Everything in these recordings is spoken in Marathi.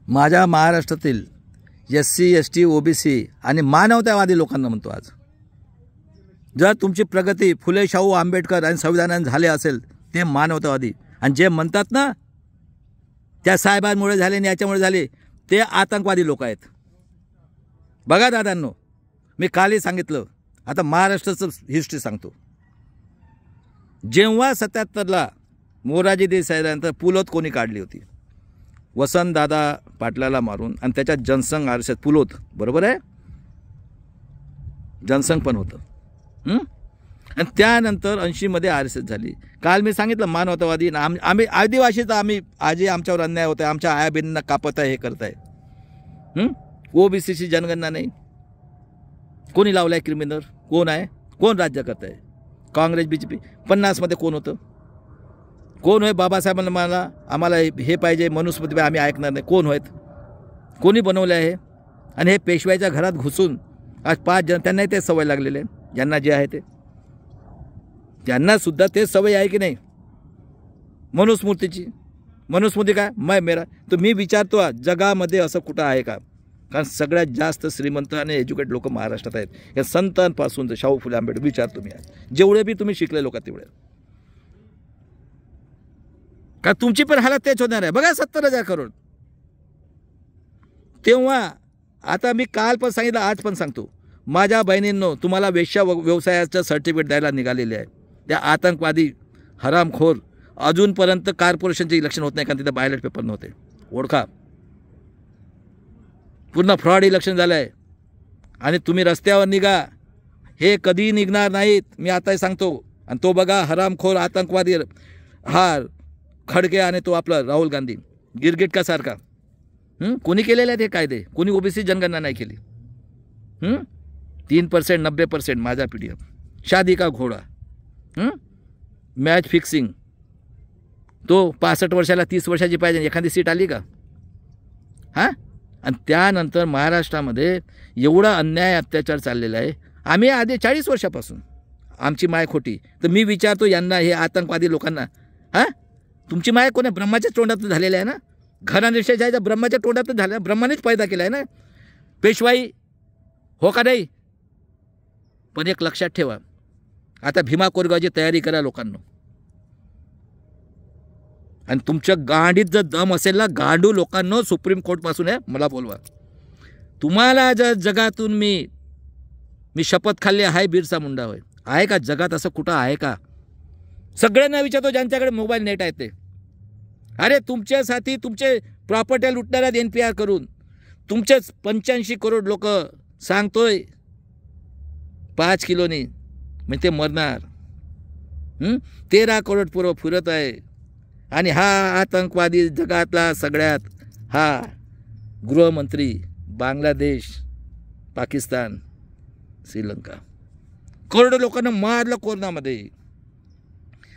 माझ्या महाराष्ट्रातील SC ST OBC आणि मानवतावादी लोकांना म्हणतो, आज जर तुमची प्रगती फुले शाहू आंबेडकर आणि संविधानाने झाले असेल ते मानवतावादी, आणि जे म्हणतात ना त्या साहेबांमुळे झाले आणि याच्यामुळे झाले ते आतंकवादी लोक आहेत. बघा दादांनो, मी कालही सांगितलं, आता महाराष्ट्राचं हिस्ट्री सांगतो. जेव्हा 77ला मोरारजी देसाईनंतर पुलोत कोणी काढली होती, वसंतदादा पाटलाला मारून, आणि त्याच्यात जनसंघ RSS पुलोत, बरोबर आहे, जनसंघ पण होतं. आणि त्यानंतर 80मध्ये RSS झाली. काल मी सांगितलं मानवतावादी आम्ही आदिवासीचा आम्ही आजी आमच्यावर अन्याय होत आहे, आमच्या आया बहिणींना कापत आहे, हे करत आहे. OBCची जनगणना नाही, कोणी लावलाय क्रिमिनल, कोण आहे, कोण राज्य करत आहे? काँग्रेस BJP. 50मध्ये कोण होतं, कोण होय? बाबासाहेबांना आम्हाला हे पाहिजे मनुस्मृती आम्ही ऐकणार नाही, कोण आहेत? कोणी बनवले आहे? आणि हे पेशव्याच्या घरात घुसून आज 5 जण, त्यांनाही ते सवय लागलेले आहे, ज्यांना जे आहे ते, त्यांनासुद्धा ते सवय आहे की नाही मनुस्मृतीची? मनुस्मृती काय मै मेरा. तर मी विचारतो जगामध्ये असं कुठं आहे का? कारण सगळ्यात जास्त श्रीमंत आणि एज्युकेट लोक महाराष्ट्रात आहेत. या संतांपासून तर शाहू फुले आंबेडकर विचारतो मी, जेवढे बी तुम्ही शिकले लोक तेवढे, का तुमची पण हालत तेच होणार आहे. बघा 70,000 करोड. तेव्हा आता मी काल पण सांगितलं, आज पण सांगतो, माझ्या बहिणींनो, तुम्हाला वेश्या व्यवसायाचं सर्टिफिकेट द्यायला निघालेले आहे त्या आतंकवादी हरामखोर. अजूनपर्यंत कॉर्पोरेशनचे इलेक्शन होत नाही कारण तिथं बॅलेट पेपर नव्हते. ओळखा, पूर्ण फ्रॉड इलेक्शन झालं आहे. आणि तुम्ही रस्त्यावर निघा, हे कधी निघणार नाहीत, मी आताही सांगतो. आणि तो बघा हरामखोर आतंकवादी हा खडगे आणि तो आपला राहुल गांधी गिरगिटकासारखा, कोणी केलेले आहेत हे कायदे? कोणी OBC जनगणना नाही केली. 3% 90% माझा PDF, शादी का घोडा, मॅच फिक्सिंग, तो 65 वर्षाला 30 वर्षाची पाहिजे, एखादी सीट आली का? हां. आणि त्यानंतर महाराष्ट्रामध्ये एवढा अन्याय अत्याचार चाललेला आहे. आम्ही आधी 40 वर्षापासून आमची माय खोटी. तर मी विचारतो यांना, हे आतंकवादी लोकांना, हां, तुमची माय कोण आहे? ब्रह्माच्या तोंडातून झालेलं आहे ना. घराणेशाहीचा ब्रह्माच्या तोंडातून झाला, ब्रह्मानेच पैदा केला आहे ना. पेशवाई हो का नाही? पण एक लक्षात ठेवा, आता भीमा कोरेगावची तयारी करा लोकांनो. आणि तुमच्या गांडीत जर दम असेल ना, गांडू लोकांनो, सुप्रीम कोर्टपासून आहे, मला बोलवा. तुम्हाला जर जगातून मी शपथ खाल्ली आहे, बिरसा मुंडा होय, आहे का जगात असं कुठं आहे का? सगळ्यांना विचारतो ज्यांच्याकडे मोबाईल नेट आहे ते. अरे तुमच्यासाठी तुमचे प्रॉपर्ट्या लुटणाऱ्या NPR करून तुमचेच 85 करोड लोक सांगतोय 5 किलोनी मग ते मरणार. 13 करोड पूर्व फिरत आहे. आणि हा आतंकवादी जगातला सगळ्यात हा गृहमंत्री, बांगलादेश, पाकिस्तान, श्रीलंका, करोडो लोकांना मारलं कोरोनामध्ये.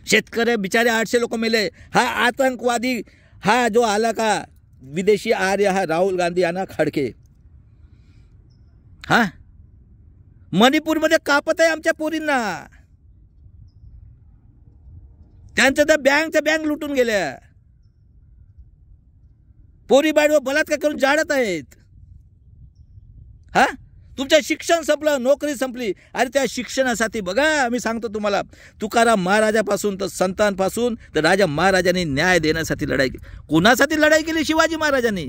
शेतकरी बिचारे 800 लोक मेले. हा आतंकवादी, हा जो आला का विदेशी आर्य, हा राहुल गांधी आणि खडके, हा मणिपूरमध्ये कापत आहे आमच्या पोरींना. त्यांच्या तर बँक लुटून गेल्या. पोरी बाळवर बलात्कार करून जाळत आहेत. हा, तुमचं शिक्षण संपलं, नोकरी संपली. अरे त्या शिक्षणासाठी बघा, मी सांगतो तुम्हाला, तुकाराम महाराजापासून तर संतांपासून तर राजा महाराजांनी न्याय देण्यासाठी लढाई केली. कोणासाठी लढाई केली? शिवाजी महाराजांनी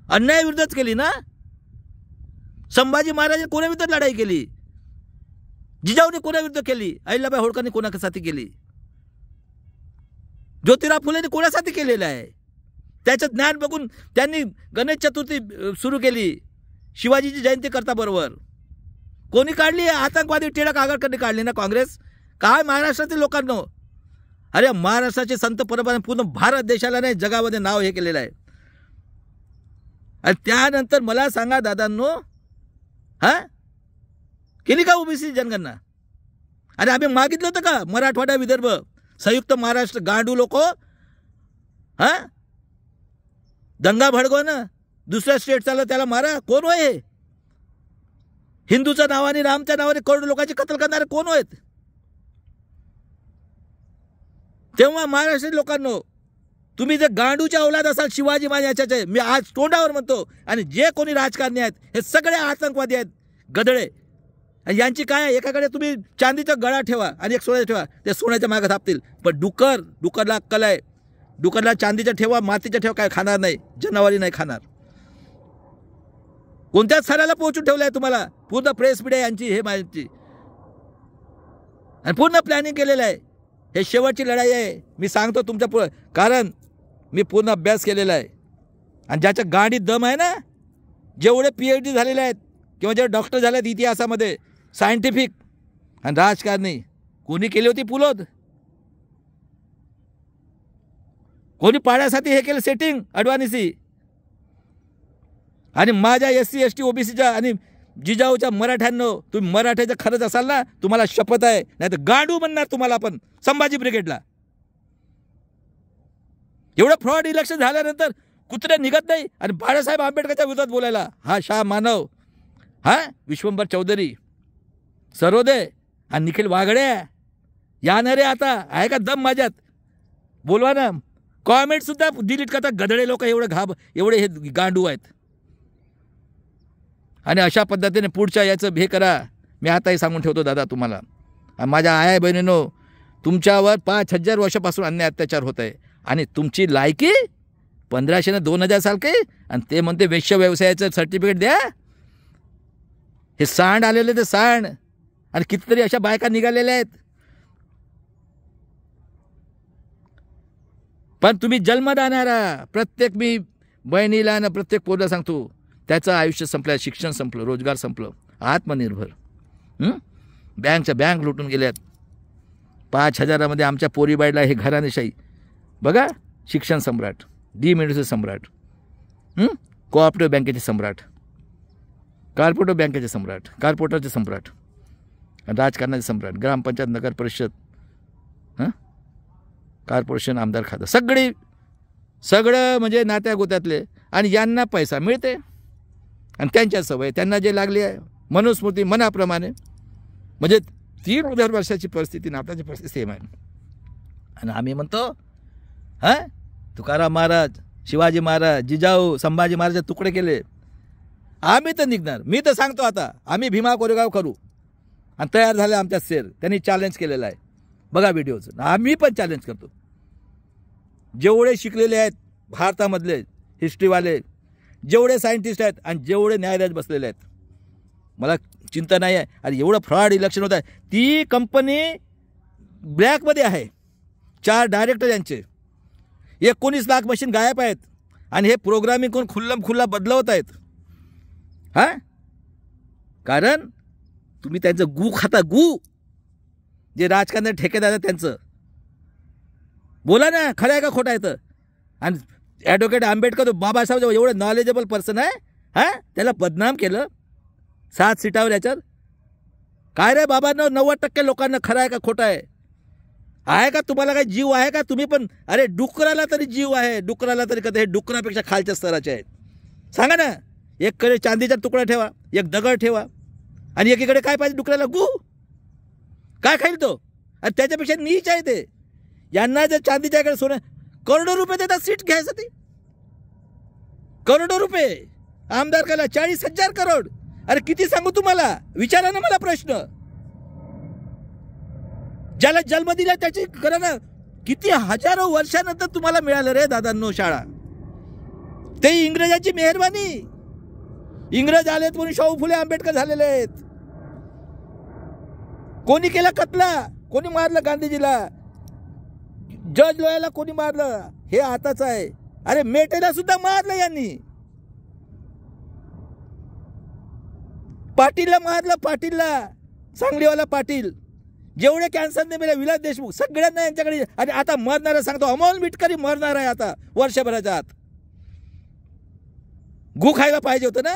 अन्यायाविरुद्धच केली ना. संभाजी महाराजांनी कोणाविरुद्ध लढाई केली? जिजाऊने कोणाविरुद्ध केली? अहिल्याबाई होळकरने कोणासाठी केली? ज्योतिराव फुलेंनी कोणासाठी केलेलं आहे? त्याचं ज्ञान बघून त्यांनी गणेश चतुर्थी सुरू केली, शिवाजीची जयंती करता बरोबर. कोणी काढली? आतंकवादी टिळक आगरकरने काढली ना काँग्रेस. काय महाराष्ट्रातील लोकांनो, अरे महाराष्ट्राचे संत परंपरा पूर्ण भारत देशाला नाही जगामध्ये नाव हे केलेलं आहे. आणि त्यानंतर मला सांगा दादांनो, हा केली का OBC जनगणना? अरे आम्ही मागितलं होतं का मराठवाडा, विदर्भ, संयुक्त महाराष्ट्र गांडू लोक, हा दंगा भडगव ना, दुसऱ्या स्टेट चाललं त्याला मारा. कोण होय? हिंदूच्या नावाने, रामच्या नावाने करोड लोकांची कत्ल करणारे कोण आहेत? तेव्हा महाराष्ट्रीय लोकांनो, तुम्ही जर गांडूच्या औलाद असाल शिवाजी महाराजांचे, मी आज तोंडावर म्हणतो, आणि जे कोणी राजकारणी आहेत हे सगळे आतंकवादी आहेत, गधळे. आणि यांची काय आहे, एकाकडे तुम्ही चांदीचा गळा ठेवा आणि एक सोन्याचा ठेवा, ते सोन्याच्या मागे थापतील. पण डुकरला अक्कल आहे, डुकरला चांदीचा ठेवा मातीचा ठेवा काय खाणार नाही, जनावरी नाही खाणार. कोणत्याच सराला पोहोचून ठेवलं आहे तुम्हाला, पूर्ण प्रेस मीडिया यांची, हे माहिती, आणि पूर्ण प्लॅनिंग केलेलं आहे. हे शेवटची लढाई आहे, मी सांगतो तुमच्या पुढं, कारण मी पूर्ण अभ्यास केलेला आहे. आणि ज्याच्या गाडीत दम आहे ना, जेवढे PhD झालेले आहेत किंवा जे डॉक्टर झाले आहेत इतिहासामध्ये, सायंटिफिक आणि राजकारणी, कोणी केली होती पुलोद, कोणी पाण्यासाठी हे केलं सेटिंग अडवाणीची. आणि माझ्या SC ST OBCच्या आणि जिजाऊच्या मराठ्यांनो, तुम्ही मराठ्याचं खरंच असाल ना, तुम्हाला शपथ आहे, नाही तर गांडू म्हणणार तुम्हाला आपण संभाजी ब्रिगेडला. एवढं फ्रॉड इलेक्शन झाल्यानंतर कुत्रे निघत नाही आणि बाळासाहेब आंबेडकरच्या विरोधात बोलायला. हा शाह मानव, हा विश्वंभर चौधरी, सरोदे आणि निखिल वागडे, या ना रे आता, आहे का दम माझ्यात? बोलवा ना. कॉमेंट सुद्धा डिलीट करतात गधडे लोक, एवढे हे गांडू आहेत. आणि अशा पद्धतीने पुढच्या याचं हे करा. मी आताही सांगून ठेवतो दादा तुम्हाला, माझ्या आया बहिणींनो, तुमच्यावर 5000 वर्षापासून अन्याय अत्याचार होत आहे, आणि तुमची लायकी 1500 ने 2000 साल काही, आणि ते म्हणते वेश्य व्यवसायाचं सर्टिफिकेट द्या. हे सांड आलेले, ते सांड, आणि कितीतरी अशा बायका निघालेल्या आहेत. पण तुम्ही जन्म देणारा प्रत्येक, मी बहिणीला ना प्रत्येक पोरला सांगतो, त्याचं आयुष्य संपलं, शिक्षण संपलं, रोजगार संपलं, आत्मनिर्भर. बँकच्या बँक लुटून गेल्यात. 5000मध्ये आमच्या पोरीबाईला हे घराणेशाही बघा. शिक्षण सम्राट, डीमिनिट्रीचे सम्राट, कोऑपरेटिव्ह बँकेचे सम्राट, कॉर्पोरेटिव्ह बँकेचे सम्राट, कॉर्पोरेटरचे सम्राट, राजकारणाचे सम्राट, ग्रामपंचायत, नगर परिषद, कॉर्पोरेशन, आमदार खातं, सगळं म्हणजे नात्या गोत्यातले. आणि यांना पैसा मिळते, आणि त्यांच्या सवय त्यांना जे लागली आहे मनुस्मृती मनाप्रमाणे. म्हणजे 3000 वर्षाची परिस्थिती ना आपल्याची परिस्थिती सेम आहे. आणि आम्ही म्हणतो, तुकाराम महाराज, शिवाजी महाराज, जिजाऊ, संभाजी महाराज तुकडे केले, आम्ही तर निघणार. मी तर सांगतो आता, आम्ही भीमा कोरेगाव करू, आणि तयार झाले आमच्या शेर. त्यांनी चॅलेंज केलेलं आहे, बघा व्हिडिओचं. आम्ही पण चॅलेंज करतो. जेवढे शिकलेले आहेत भारतामधले हिस्ट्रीवाले, जेवढे सायंटिस्ट आहेत, आणि जेवढे न्यायाधीश बसलेले आहेत, मला चिंता नाही आहे. आणि एवढं फ्रॉड इलेक्शन होत आहे. ती कंपनी ब्लॅकमध्ये आहे, 4 डायरेक्टर यांचे, 19 लाख मशीन गायब आहेत, आणि हे प्रोग्रामिंग करून खुल्ला बदलवत आहेत. कारण तुम्ही त्यांचं गू खाता, गू, जे राजकारणी ठेकेदार आहेत त्यांचं. बोला ना, खरं आहे का खोटं आहे तर? आणि ॲडव्होकेट आंबेडकर बाबासाहेब एवढं नॉलेजेबल पर्सन आहे, त्याला बदनाम केलं 7 सीटावर याच्यात. काय रे बाबांनो, 90% लोकांना खरं आहे का खोटं आहे? आहे का तुम्हाला काही जीव आहे का? तुम्ही पण, अरे डुकराला तरी जीव आहे, डुकराला तरी कधी, हे डुकरापेक्षा खालच्या स्तराचे आहेत. सांगा ना, एककडे चांदीचा तुकडा ठेवा, एक दगड ठेवा, आणि एकीकडे काय पाहिजे डुकराला? गू. काय खाईल तो? आणि त्याच्यापेक्षा नीच आहे ते. यांना जर चांदीच्याकडे सोनं, करोडो रुपये देतात सीट घ्यायसाठी, करोडो रुपये. आमदार केला 40,000 करोड. अरे किती सांगू तुम्हाला? विचारा ना मला प्रश्न. ज्याला जन्म दिला त्याची करा ना. किती हजारो वर्षानंतर तुम्हाला मिळालं रे दादांनो शाळा. ते इंग्रजाची मेहरबानी. इंग्रज आलेत म्हणून शाहू फुले आंबेडकर झालेले आहेत. कोणी केला कत्ला? कोणी मारलं गांधीजीला? जज लोयाला कोणी मारलं? हे आताच आहे. अरे मेटेला सुद्धा मारलं यांनी. पाटीलला मारलं, पाटीलला, सांगलीवाला पाटील. जेवढे कॅन्सरने मेले, विलास देशमुख, सगळ्यांना यांच्याकडे. आणि आता मरणारा सांगतो, अमोल मिटकरी मरणार आहे आता वर्षभराच्या आत. गु खायला पाहिजे होतं ना.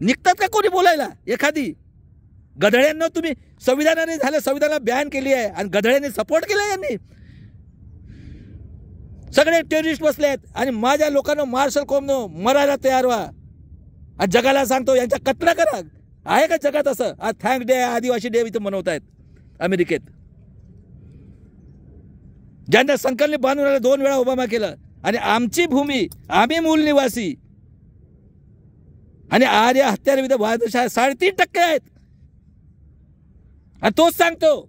निघतात का कोणी बोलायला? एखादी गधड्यांना तुम्ही संविधानाने झालं, संविधानाला बॅन केली आहे आणि गधड्यांनी सपोर्ट केला. यांनी सगळे टेररिस्ट बसले आहेत. आणि माझ्या लोकांना मार्शल कोमनो मरायला तयार व्हा. आज जगाला सांगतो यांच्या कत्तला करा. आहे का जगात असं? आज थँक डे, आदिवासी डे इथं मनवत आहेत अमेरिकेत. ज्यांना संकल्प बांधून 2 वेळा ओबामा केलं, आणि आमची भूमी, आम्ही मूल निवासी, आणि आर्य हत्यारविरुद्ध वादशाह 3.5% आहेत. आणि तोच सांगतो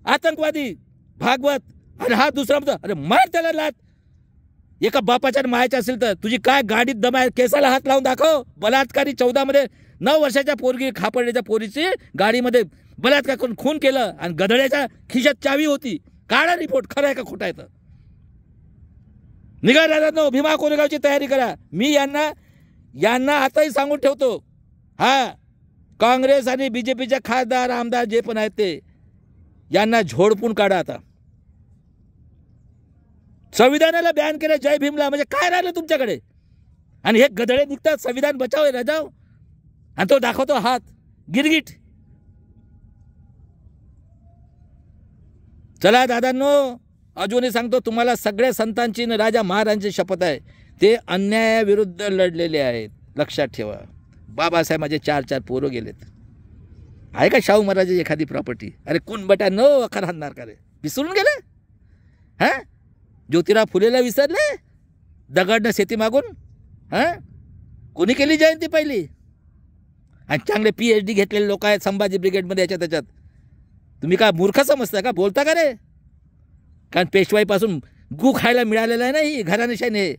आतंकवादी भागवत, आणि हा दुसरा म्हणतो अरे मार त्याला लात. एका बापाच्या मायाच्या असेल तर तुझी काय गाडीत दम आहे, केसाला हात लावून दाखव. बलात्कारी 14 मध्ये 9 वर्षाच्या पोरगी, खापडण्याच्या पोरीची गाडीमध्ये बलात्कार करून खून केलं, आणि गधड्याच्या खिशात चावी होती. काढा रिपोर्ट, खरं आहे का खोटं आहे तर. निघा दादा, भीमा कोरेगावची तयारी करा. मी यांना आताही सांगून ठेवतो, हा काँग्रेस आणि बीजेपीचे खासदार आमदार जे पण आहेत ते, यांना झोडपून काढा आता. संविधानाला बॅन केलं, जय भीमला, म्हणजे काय राहिलं तुमच्याकडे. आणि हे गधडे निघतात संविधान बचाव रजाव, आणि तो दाखवतो हात गिरगिट. चला दादांनो, अजूनही सांगतो तुम्हाला, सगळ्या संतांची न राजा महाराजांची शपथ आहे, ते अन्यायाविरुद्ध लढलेले आहेत. लक्षात ठेवा. बाबासाहेब माझे 4 पोरं गेलेत. आहे का शाहू महाराजाची एखादी प्रॉपर्टी? अरे कोण बटा नो अखर हाणणार का रे, विसरून गेले. हां, ज्योतिराव फुलेला विसरले दगडनं शेती मागून. हां, कोणी केली जयंती पहिली? आणि चांगले PhD घेतलेले लोक आहेत संभाजी ब्रिगेडमध्ये, याच्यात त्याच्यात. तुम्ही का मूर्ख समजता का, बोलता का रे? कारण पेशवाईपासून गू खायला मिळालेलं आहे ना ही घराणेशाही हे,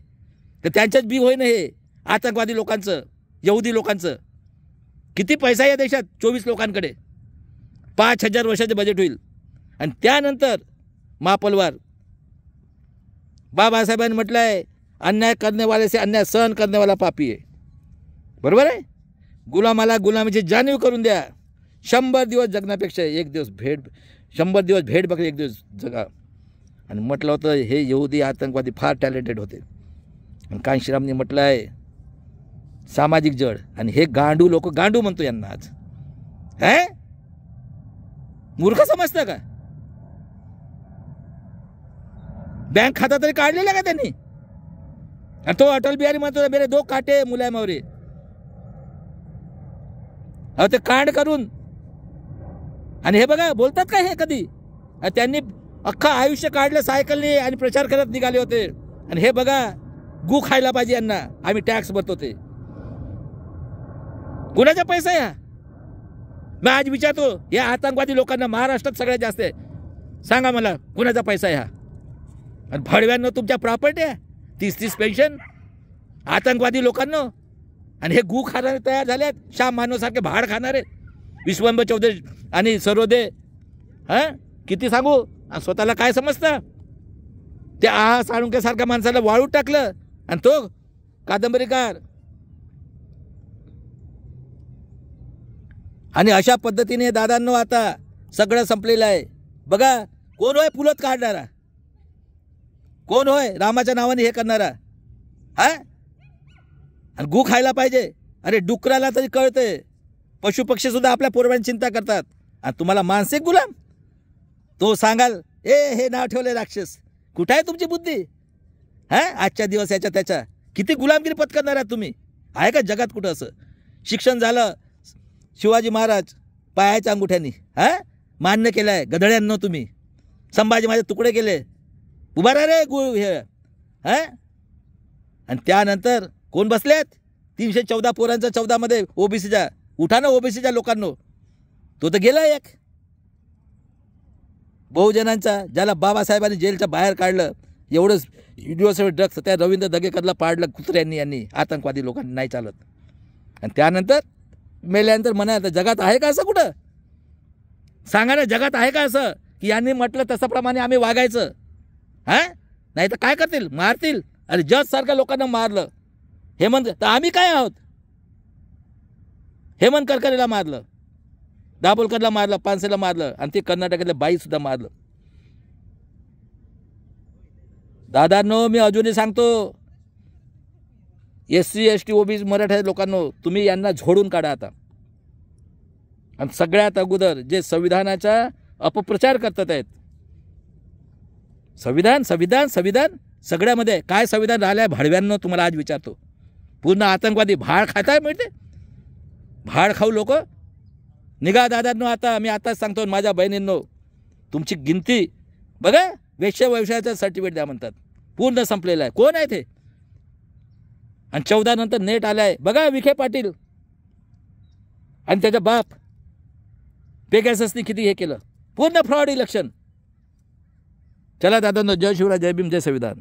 तर त्यांच्याच बी होईन हे आतंकवादी लोकांचं, यहुदी लोकांचं. किती पैसा या देशात? 24 लोकांकडे 5,000 वर्षाचे बजेट होईल. आणि त्यानंतर महापलवार बाबासाहेबांनी म्हटलं आहे, अन्याय करनेवाले से अन्याय सहन करनेवाला पापी आहे. बरोबर आहे. गुलामाला गुलामीची जाणीव करून द्या. 100 दिवस जगण्यापेक्षा 1 दिवस भेट, 100 दिवस भेट बघा, 1 दिवस जगा. आणि म्हटलं होतं हे यहुदी आतंकवादी फार टॅलेंटेड होते. आणि कांशीरामनी म्हटलं आहे सामाजिक जड. आणि हे गांडू लोक, गांडू म्हणतो यांना आज, है मूर्ख समजतं का? बँक खाता तरी काढलेला का त्यांनी? आणि तो अटल बिहारी म्हणतो मेरे 2 काटे मुलायम आवरे. अहो ते कांड करून, आणि हे बघा बोलतात का हे कधी? त्यांनी अख्खा आयुष्य काढलं सायकलने आणि प्रचार करत निघाले होते. आणि हे बघा गू खायला पाहिजे यांना, आम्ही टॅक्स भरतो ते. कुणाचा पैसा आहे हा? मी आज विचारतो या आतंकवादी लोकांना महाराष्ट्रात सगळ्यात जास्त आहे, सांगा मला कुणाचा पैसा आहे हा? आणि भडव्यांना तुमच्या प्रॉपर्टी आहे 30-30 पेन्शन आतंकवादी लोकांना. आणि हे गू खाणारे तयार झालेत, श्याम मानवसारखे भाड खाणारे, विश्वंभर चौधरी आणि सरोदे. हां, किती सांगू? आणि स्वतःला काय समजतं? ते साळुंकेसारख्या माणसाला वाळूत टाकलं, आणि तो कादंबरीकार. आणि अशा पद्धतीने दादांनो आता सगळं संपलेलं आहे. बघा कोण होय पुलत काढणारा, कोण होय रामाच्या नावाने हे करणारा? हां, आणि गू खायला पाहिजे. अरे डुकराला तरी कळते, पशु पक्षी सुद्धा आपल्या पोरांची चिंता करतात, आणि तुम्हाला मानसिक गुलाम. तो सांगाल हे नाव ठेवले राक्षस. कुठं आहे तुमची बुद्धी? हां, आजच्या दिवस याच्या त्याच्या किती गुलामगिरी पत्करणार आहात तुम्ही? आहे का जगात कुठं असं? शिक्षण झालं शिवाजी महाराज पायाच्या अंगुठ्यांनी, हां मान्य केलं आहे गधड्यांनो तुम्ही. संभाजी माझे तुकडे केले, उभा राहा रे गुळ हे. हां, आणि त्यानंतर कोण बसलेत? 314 पोरांचा 14 मध्ये ओबीसीच्या. उठा ना ओबीसीच्या लोकांनो. तो तर गेला एक बहुजनांचा, ज्याला बाबासाहेबांनी जेलच्या बाहेर काढलं. एवढंच व्हिडिओ ड्रग्स त्या रवींद्र दगेकरला पाडलं कुत्र्यांनी, यांनी आतंकवादी लोकांनी. नाही चालत. आणि त्यानंतर मेल्यानंतर म्हणा जगात आहे का असं कुठं? सांगा ना, जगात आहे का असं की यांनी म्हटलं तसाप्रमाणे आम्ही वागायचं? हां, नाही तर काय करतील? मारतील. अरे जज सारख्या लोकांना मारलं. हेमंत तर आम्ही काय आहोत? हेमंत करकरेला मारलं, दाभोलकरला मारलं, पानसेला मारलं, आणि ते कर्नाटकातल्या बाईसुद्धा मारलं. दादांनो मी अजूनही सांगतो, SC ST OBC मराठा लोकांनो, तुम्ही यांना झोडून काढा आता. आणि सगळ्यात अगोदर जे संविधानाचा अपप्रचार करतात आहेत, संविधान संविधान संविधान सगळ्यामध्ये काय संविधान राहिलं आहे भाडव्यांनो? तुम्हाला आज विचारतो. पूर्ण आतंकवादी भाड खाताय मिळते, भाड खाऊ लोक. निघा दादांनो आता. मी आताच सांगतो माझ्या बहिणींनो, तुमची गिनती बघा वेश्या व्यवसायाचं सर्टिफिकेट द्या म्हणतात. पूर्ण संपलेलं आहे. कोण आहे ते? आणि 14 नंतर नेट आलं आहे. बघा विखे पाटील आणि त्याचा बाप पेगॅससनी किती हे केलं. पूर्ण फ्रॉड इलेक्शन. चला दादा, जय शिवराय, जय भीम, जय संविधान.